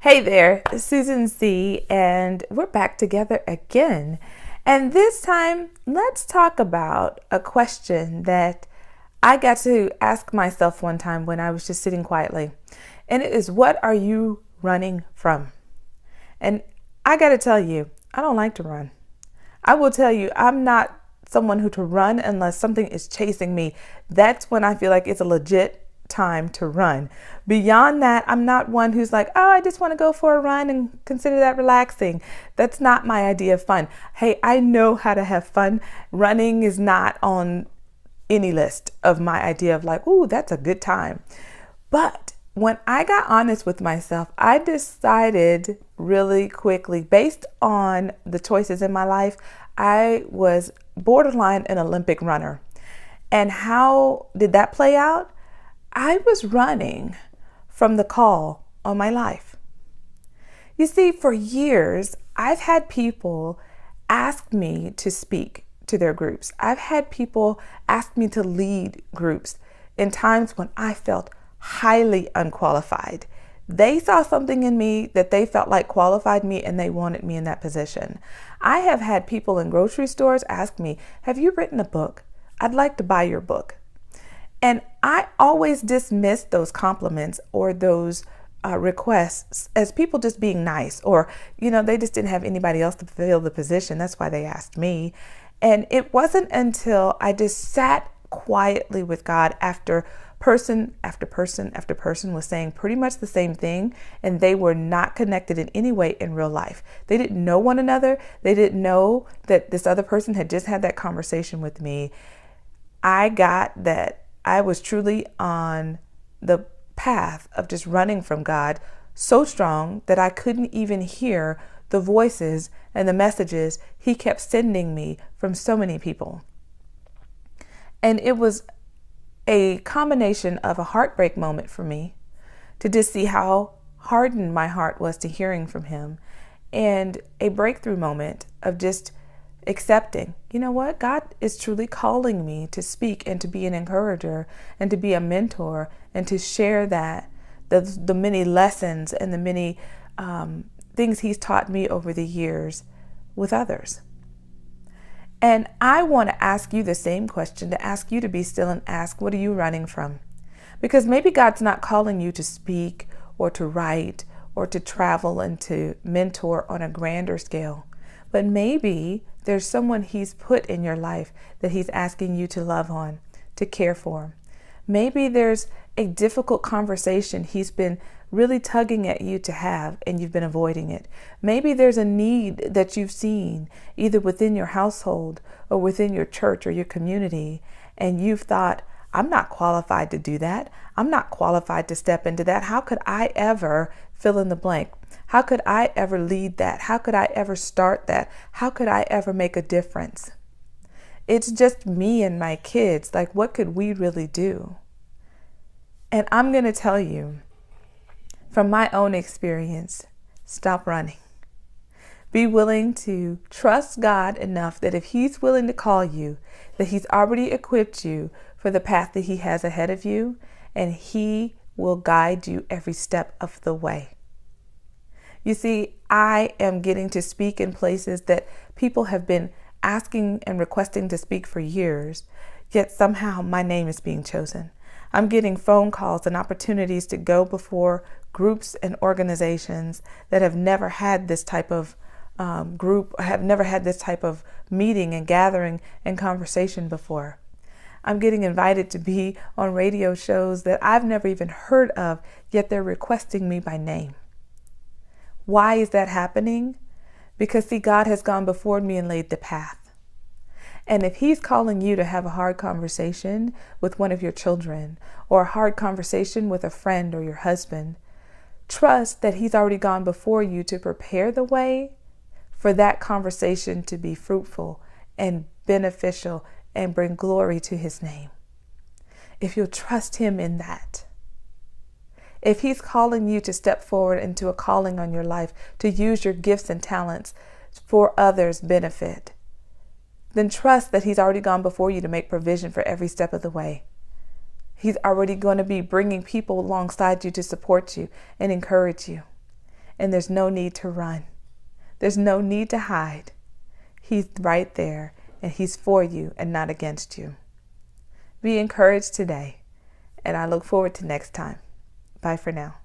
Hey there, Susan C., and we're back together again. And this time, let's talk about a question that I got to ask myself one time when I was just sitting quietly. And it is, what are you running from? And I got to tell you, I don't like to run. I will tell you, I'm not someone who to run unless something is chasing me. That's when I feel like it's a legit time to run. Beyond that, I'm not one who's like, oh, I just want to go for a run and consider that relaxing. That's not my idea of fun. Hey, I know how to have fun. Running is not on any list of my idea of like, ooh, that's a good time. But when I got honest with myself, I decided really quickly, based on the choices in my life, I was borderline an Olympic runner. And how did that play out? I was running from the call on my life. You see, for years, I've had people ask me to speak to their groups. I've had people ask me to lead groups in times when I felt highly unqualified. They saw something in me that they felt like qualified me and they wanted me in that position. I have had people in grocery stores ask me, have you written a book? I'd like to buy your book. And I always dismiss those compliments or those requests as people just being nice, or, they just didn't have anybody else to fill the position. That's why they asked me. And it wasn't until I just sat quietly with God after person after person after person was saying pretty much the same thing, and they were not connected in any way in real life. They didn't know one another. They didn't know that this other person had just had that conversation with me. I got that I was truly on the path of just running from God so strong that I couldn't even hear the voices and the messages He kept sending me from so many people. And it was a combination of a heartbreak moment for me to just see how hardened my heart was to hearing from Him, and a breakthrough moment of just accepting, you know what, God is truly calling me to speak and to be an encourager and to be a mentor and to share the many lessons and the many things He's taught me over the years with others. And I want to ask you the same question, to ask you to be still and ask, what are you running from? Because maybe God's not calling you to speak or to write or to travel and to mentor on a grander scale. But maybe there's someone He's put in your life that He's asking you to love on, to care for. Maybe there's a difficult conversation He's been really tugging at you to have and you've been avoiding it. Maybe there's a need that you've seen either within your household or within your church or your community, and you've thought, I'm not qualified to do that. I'm not qualified to step into that. How could I ever fill in the blank? How could I ever lead that? How could I ever start that? How could I ever make a difference? It's just me and my kids. Like, what could we really do? And I'm going to tell you from my own experience, stop running. Be willing to trust God enough that if He's willing to call you, that He's already equipped you for the path that He has ahead of you, and He will guide you every step of the way. You see, I am getting to speak in places that people have been asking and requesting to speak for years, yet somehow my name is being chosen. I'm getting phone calls and opportunities to go before groups and organizations that have never had this type of group, have never had this type of meeting and gathering and conversation before. I'm getting invited to be on radio shows that I've never even heard of, yet they're requesting me by name. Why is that happening? Because, see, God has gone before me and laid the path. And if He's calling you to have a hard conversation with one of your children, or a hard conversation with a friend or your husband, trust that He's already gone before you to prepare the way for that conversation to be fruitful and beneficial and bring glory to His name. If you'll trust Him in that. If He's calling you to step forward into a calling on your life, to use your gifts and talents for others' benefit, then trust that He's already gone before you to make provision for every step of the way. He's already going to be bringing people alongside you to support you and encourage you. and there's no need to run. There's no need to hide. He's right there, and He's for you and not against you. Be encouraged today, and I look forward to next time. Bye for now.